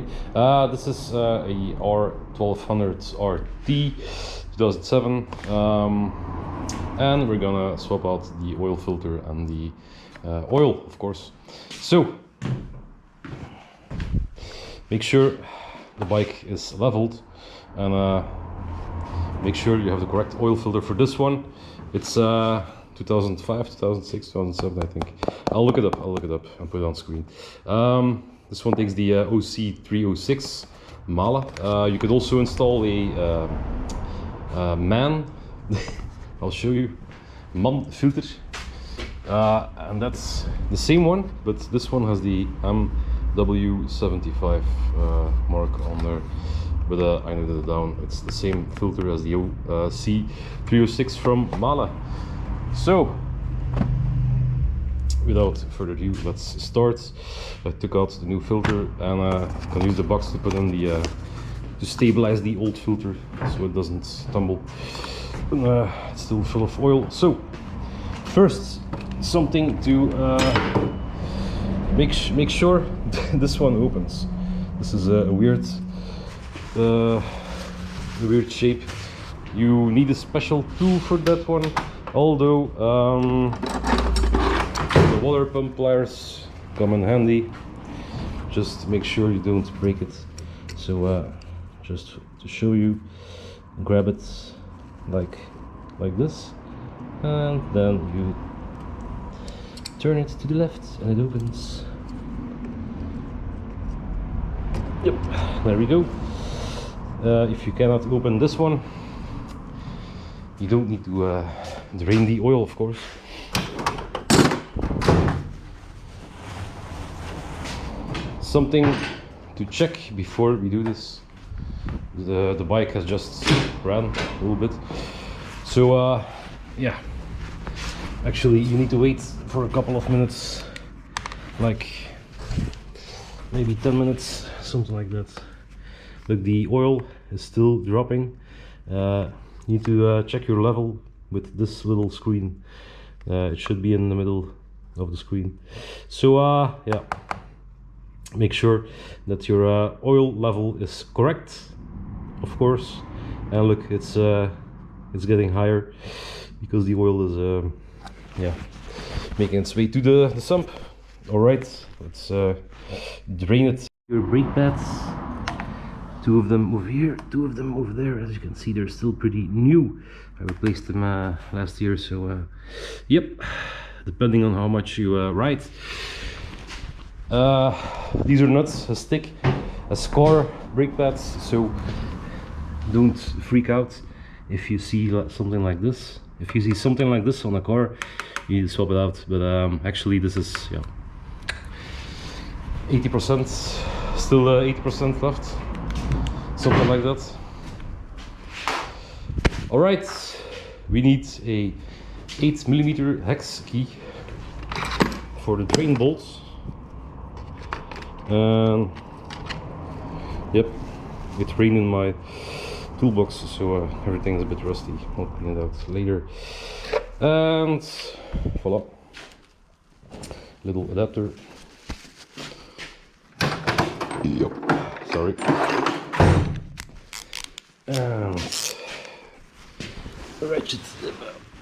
sorry. This is a R1200RT 2007, and we're gonna swap out the oil filter and the oil, of course. So make sure the bike is leveled, and make sure you have the correct oil filter for this one. It's 2005, 2006, 2007, I think. I'll look it up and put it on screen. This one takes the OC306 Mala. You could also install a MAN, I'll show you, MAN filter. And that's the same one, but this one has the MW75 mark on there. But I noted it down. It's the same filter as the C306 from Mala. So, without further ado, let's start. I took out the new filter, and I'm gonna use the box to put in the to stabilize the old filter so it doesn't tumble. It's still full of oil. So, first, something to make sure this one opens. This is a weird shape. You need a special tool for that one, although the water pump pliers come in handy. Just make sure you don't break it. So just to show you, grab it like this, and then you turn it to the left and it opens. Yep, there we go. If you cannot open this one, you don't need to drain the oil, of course. Something to check before we do this. The bike has just ran a little bit. So yeah, actually you need to wait for a couple of minutes, like maybe 10 minutes, something like that. Look, the oil is still dropping. You need to check your level with this little screen. It should be in the middle of the screen. So yeah, make sure that your oil level is correct, of course. And look, it's getting higher because the oil is yeah, making its way to the sump. All right, let's drain it. Your brake pads. Two of them over here, two of them over there. As you can see, they're still pretty new. I replaced them last year, so yep, depending on how much you ride. These are not as thick as car brake pads, so don't freak out if you see something like this. If you see something like this on a car, you need to swap it out. But actually, this is 80%, still 80% left. Something like that. All right, we need a 8mm hex key for the drain bolts. And yep, it's rained in my toolbox, so everything is a bit rusty. I'll clean it out later. And voila, little adapter. Yep, sorry. And ratchet.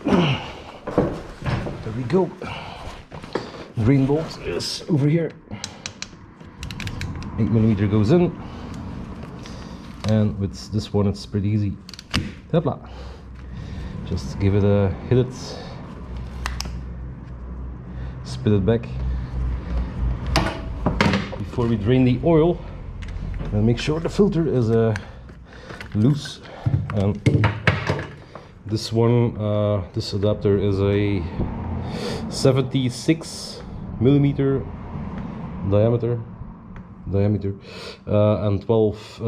There we go. Drain bolt is over here. 8mm goes in, and with this one it's pretty easy. Hopla. Just give it a hit it, spit it back before we drain the oil, and make sure the filter is loose. And this one, this adapter is a 76mm diameter, and 12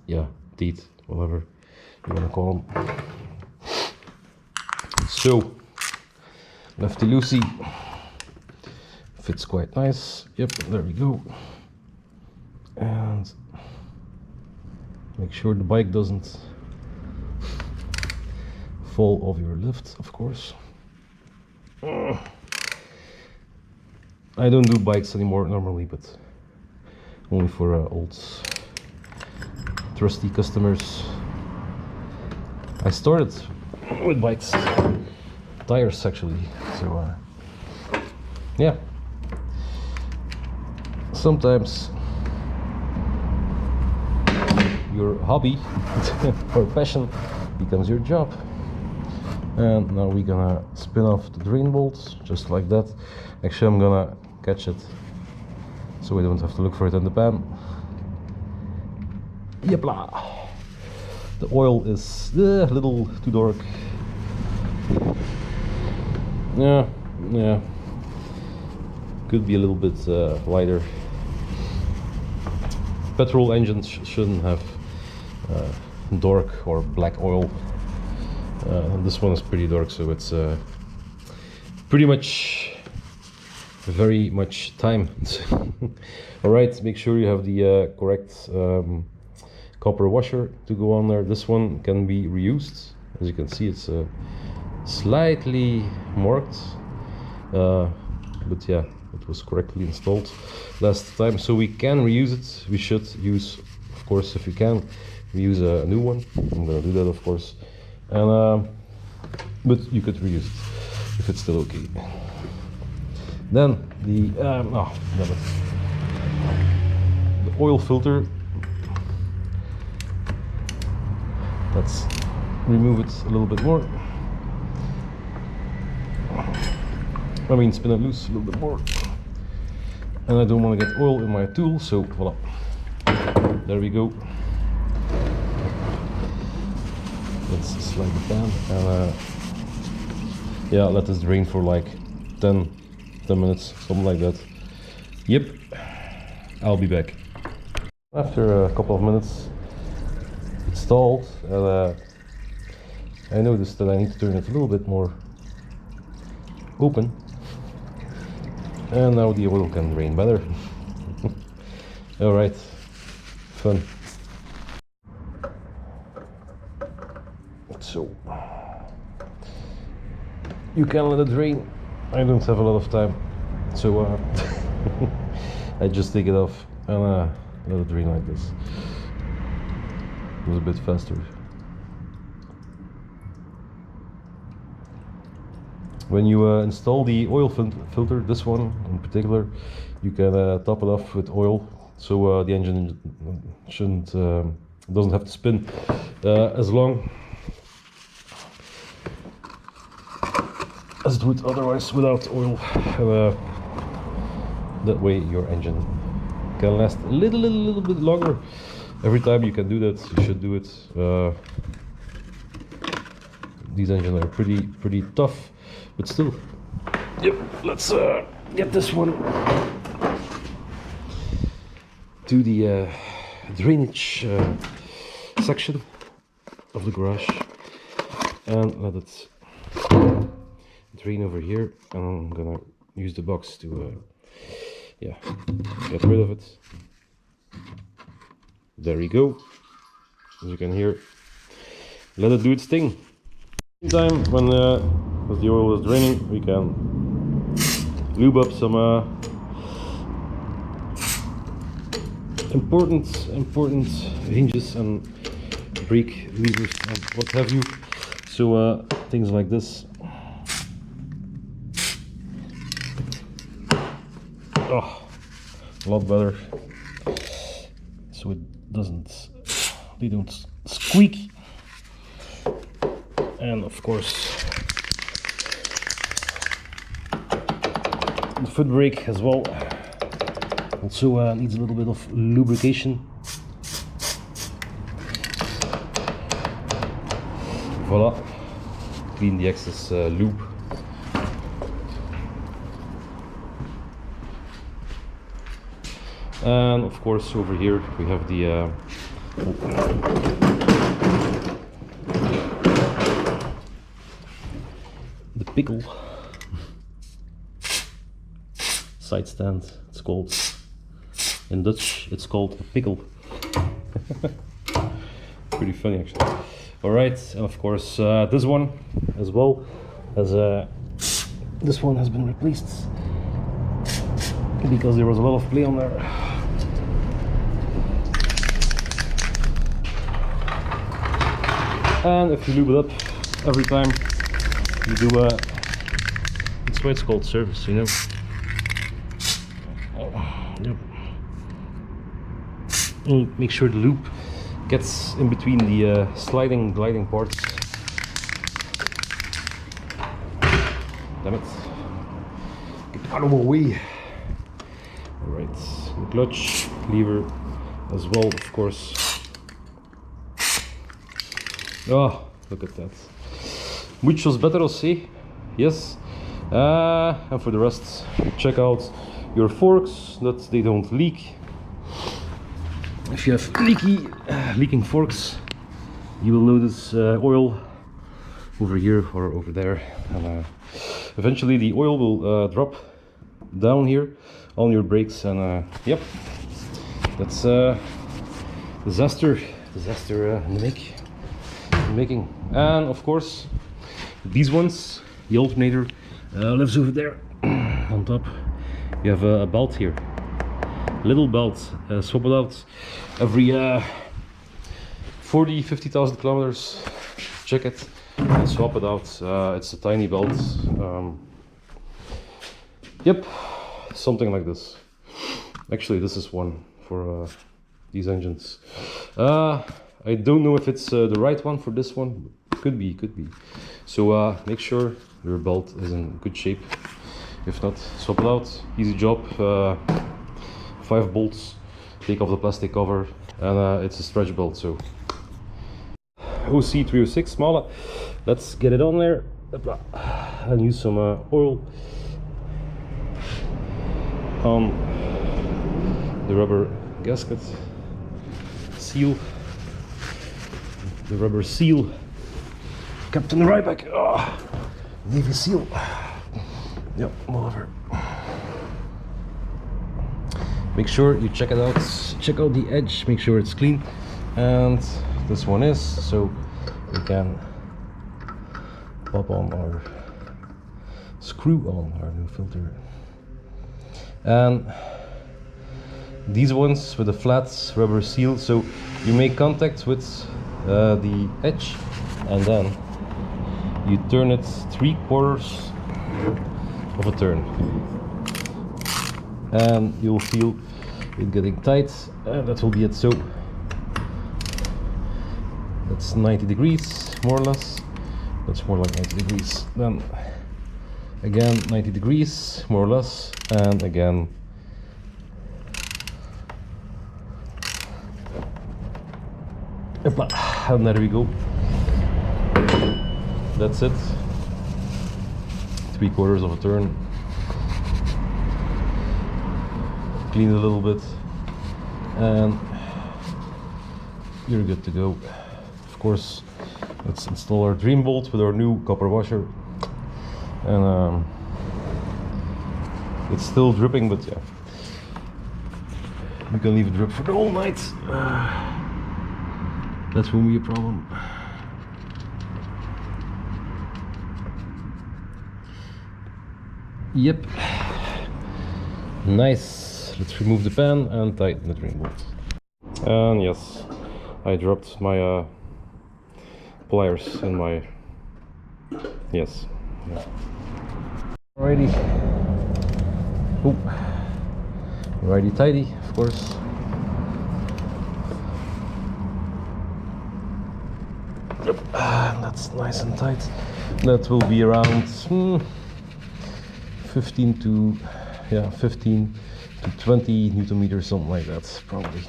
yeah, teeth, whatever you want to call them. So lefty loosey, fits quite nice. Yep, there we go. And make sure the bike doesn't fall off your lift, of course. I don't do bikes anymore normally, but only for old trusty customers. I started with bikes, tires actually, so yeah, sometimes your hobby or passion becomes your job. And now we're gonna spin off the drain bolts just like that. Actually, I'm gonna catch it so we don't have to look for it in the pan. Yepla! The oil is a little too dark. Yeah, could be a little bit lighter. Petrol engines shouldn't have dark or black oil. This one is pretty dark, so it's pretty much very much time. Alright, make sure you have the correct copper washer to go on there. This one can be reused. As you can see, it's slightly marked, but yeah, it was correctly installed last time, so we can reuse it. We should use, of course, if we can, reuse a new one. I'm gonna do that, of course, and but you could reuse it if it's still okay. Then the oil filter. Let's remove it a little bit more. I mean, spin it loose a little bit more. And I don't want to get oil in my tool, so voila. There we go. Let's slide the pan and yeah, let this drain for like 10 minutes, something like that. Yep, I'll be back. After a couple of minutes installed, and I noticed that I need to turn it a little bit more open, and now the oil can drain better. Alright, fun. So you can let it drain. I don't have a lot of time, so I just take it off and let it drain like this. It was a bit faster. When you install the oil filter, this one in particular, you can top it off with oil, so the engine shouldn't doesn't have to spin as long as it would otherwise without oil. That way your engine can last a little bit longer. Every time you can do that, you should do it. These engines are pretty tough, but still. Yep, let's get this one to the drainage section of the garage and let it drain over here, and I'm gonna use the box to yeah, get rid of it. There we go. As you can hear, let it do its thing. Meantime, when as the oil is draining, we can lube up some important hinges and brake levers and what have you. So things like this. Oh, a lot better. So it doesn't, they don't squeak. And of course, the foot brake as well also needs a little bit of lubrication. Voila, clean the excess lube. And of course, over here we have the pickle side stand. It's called, in Dutch it's called a pickle. Pretty funny actually. Alright, and of course this one as well, as this one has been replaced because there was a lot of play on there. And if you lube it up every time you do a, that's why it's called service, you know. Yep. And make sure the lube gets in between the gliding parts. Damn it. Get out of my way. Alright, the clutch lever as well, of course. Oh, look at that. Muchos better, see? Yes. And for the rest, check out your forks that they don't leak. If you have leaking forks, you will notice oil over here or over there, and eventually the oil will drop down here on your brakes, and yep, that's disaster in the making. And of course, these ones, the alternator lives over there on top. You have a belt here, little belt, swap it out every 40-50,000 kilometers. Check it and swap it out. It's a tiny belt. Yep, something like this. Actually, this is one for these engines. I don't know if it's the right one for this one. Could be. So make sure your belt is in good shape. If not, swap it out. Easy job. 5 bolts. Take off the plastic cover, and it's a stretch belt. So OC306 smaller. Let's get it on there and use some oil on the rubber gasket seal, the rubber seal. Captain Ryback, Navy SEAL. Yep, whatever. Make sure you check it out. Check out the edge. Make sure it's clean, and this one is, so we can pop on or screw on our new filter. And these ones with a flat rubber seal, so you make contact with the edge, and then you turn it 3/4 of a turn, and you'll feel it getting tight, and that will be it. So that's 90 degrees more or less. That's more like 90 degrees. Then again 90 degrees more or less, and again and there we go. That's it. 3/4 of a turn. Clean it a little bit, and you're good to go. Of course, let's install our dream bolt with our new copper washer, and it's still dripping, but yeah, you can leave it drip for the whole night. That won't be a problem. Yep, nice. Let's remove the pan and tighten the drain bolt. And yes, I dropped my pliers in my, yes. Yeah. Alrighty. Oh, righty tighty, of course. Yep, that's nice and tight. That will be around 15 to 20 Newton meters, something like that, probably.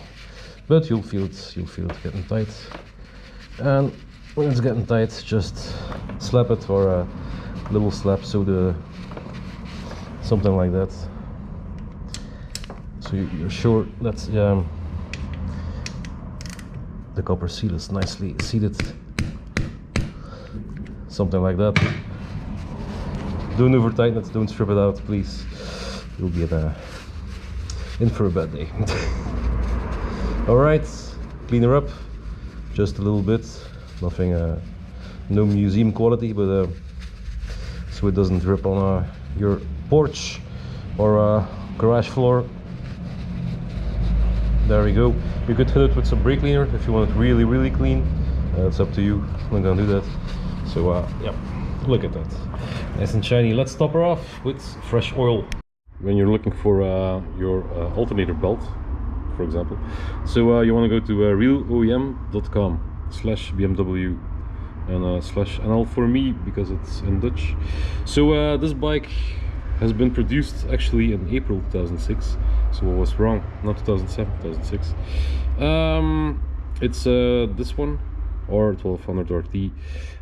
But you'll feel it getting tight. And when it's getting tight, just slap it, or a little slap, so something like that. So you're sure that the copper seal is nicely seated. Something like that. Don't over tighten it, don't strip it out, please. You'll be in for a bad day. Alright, clean her up just a little bit. Nothing, no museum quality, but so it doesn't drip on your porch or garage floor. There we go. You could hit it with some brake cleaner if you want it really clean. It's up to you. I'm not gonna do that. So yeah, look at that, nice and shiny. Let's top her off with fresh oil. When you're looking for your alternator belt, for example, so you want to go to realoem.com/BMW and /NL for me because it's in Dutch. So this bike has been produced actually in April 2006, so I was wrong, not 2007, 2006. It's this one, R1200RT,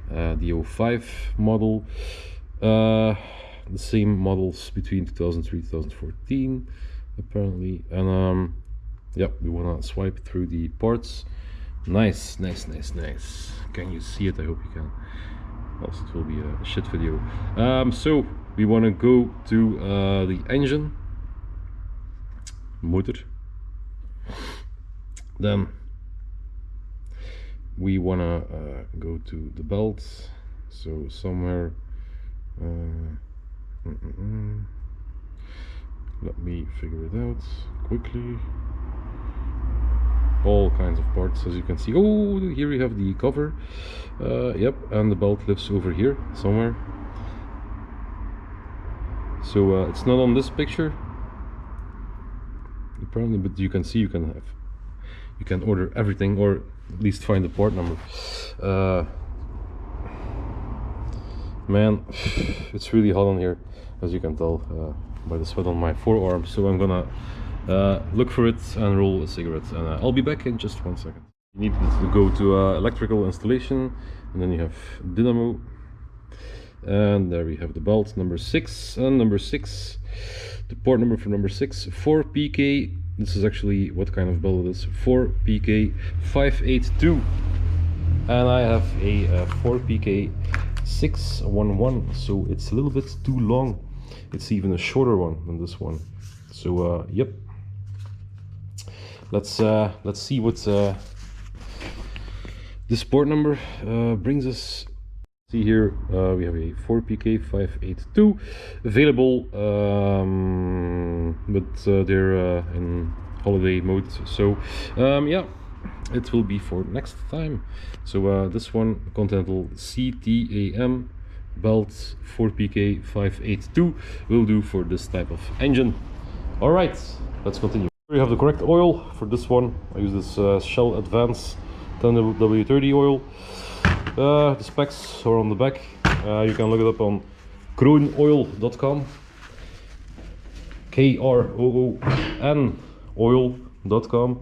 the 05 model. The same models between 2003 2014 apparently. And yeah, we want to swipe through the parts. Nice. Can you see it? I hope you can, else it will be a shit video. So we want to go to the engine, motor, then we want to go to the belt, so somewhere let me figure it out quickly. All kinds of parts, as you can see. Oh, here we have the cover. Yep, and the belt lives over here somewhere. So it's not on this picture apparently, but you can see you can order everything, or at least find the part number. Man, it's really hot on here, as you can tell by the sweat on my forearm. So I'm gonna look for it and roll a cigarette, and I'll be back in just 1 second. You need to go to electrical installation, and then you have dynamo, and there we have the belt number 6, and number 6, the port number for number 6, 4PK. This is actually what kind of belt it is, 4PK582, and I have a 4PK611, so it's a little bit too long. It's even a shorter one than this one. So yep, let's see what this port number brings us. See here, we have a 4PK582 available, but they're in holiday mode, so yeah, it will be for next time. So this one, Continental CTAM belt 4PK582 will do for this type of engine. All right, let's continue. We have the correct oil for this one. I use this Shell Advance 10W30 oil. The specs are on the back. You can look it up on kroonoil.com, KROON oil.com.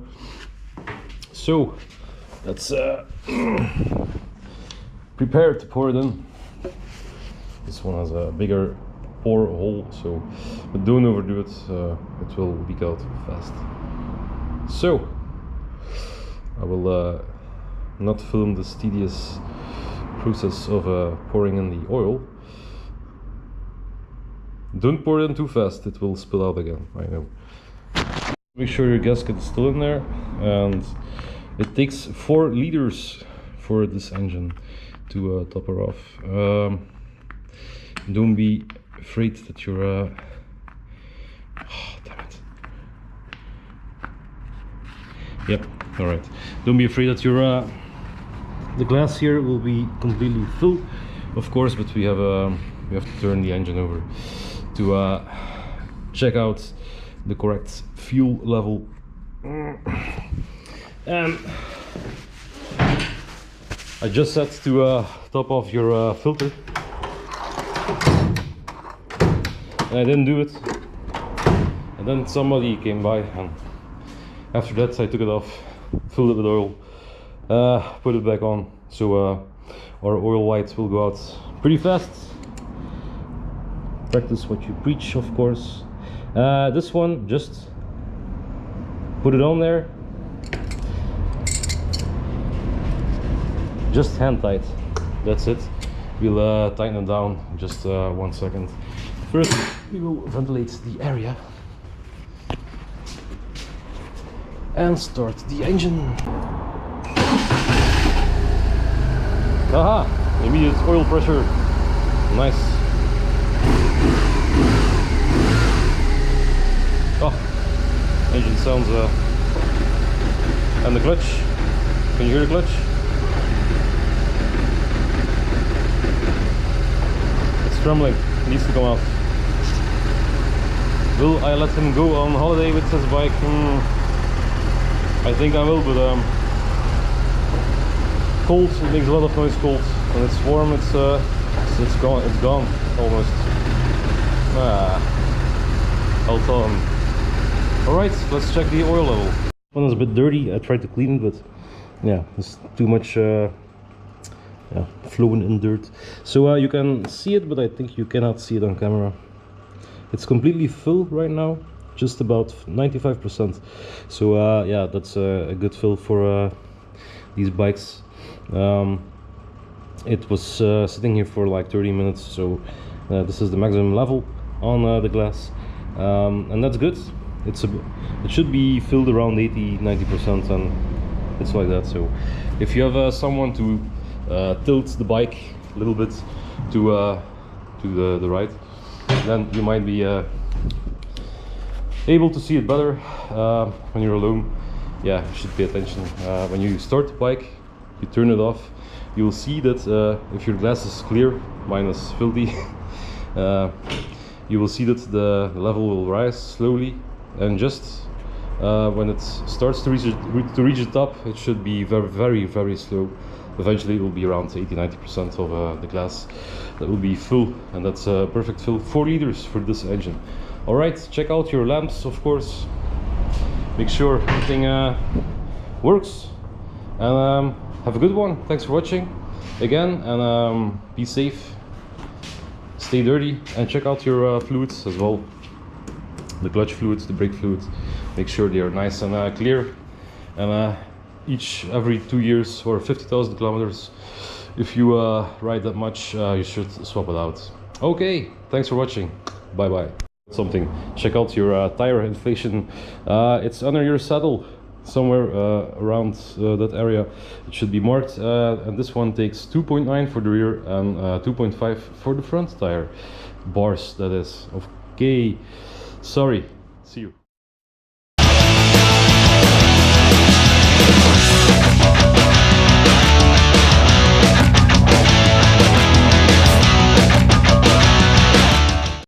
So let's prepare to pour it in. This one has a bigger pour hole, so but don't overdo it, it will leak out fast. So I will not film this tedious process of pouring in the oil. Don't pour it in too fast, it will spill out again, I know. Make sure your gasket is still in there, and it takes 4 liters for this engine to top her off. Don't be afraid that you're oh, damn it. Yep, all right. Don't be afraid that your the glass here will be completely full, of course, but we have to turn the engine over to check out the correct fuel level. And I just set to top off your filter, and I didn't do it, and then somebody came by, and after that I took it off, filled it with oil, put it back on, so our oil lights will go out pretty fast. Practice what you preach, of course. This one, just put it on there, just hand tight, that's it. We'll tighten it down in just 1 second. First we will ventilate the area and start the engine. Aha! Immediate oil pressure. Nice. Oh, engine sounds and the clutch. Can you hear the clutch? trembling. It needs to come out. Will I let him go on holiday with his bike? I think I will, but cold, it makes a lot of noise cold. When it's warm, it's gone almost. I'll tell him. Alright, let's check the oil level. One is a bit dirty, I tried to clean it, but yeah, there's too much flowing in dirt. So you can see it, but I think you cannot see it on camera. It's completely full right now, just about 95%. So yeah, that's a good fill for these bikes. It was sitting here for like 30 minutes, so this is the maximum level on the glass, and that's good. It should be filled around 80-90%, and it's like that. So if you have someone to tilt the bike a little bit to the right, then you might be able to see it better when you're alone. Yeah, you should pay attention. When you start the bike, you turn it off, you will see that if your glass is clear, mine is filthy, you will see that the level will rise slowly, and just when it starts to reach the top, it should be very slow. Eventually it will be around 80-90% of the glass that will be full, and that's a perfect fill. 4 liters for this engine. Alright, check out your lamps, of course. Make sure everything works, and have a good one. Thanks for watching again, and be safe, stay dirty, and check out your fluids as well. The clutch fluids, the brake fluids, make sure they are nice and clear, and every 2 years or 50,000 kilometers, if you ride that much, you should swap it out. Okay, thanks for watching, bye bye. Check out your tire inflation. It's under your saddle somewhere around that area. It should be marked, and this one takes 2.9 for the rear and 2.5 for the front tire bars, that is. Okay, sorry, see you.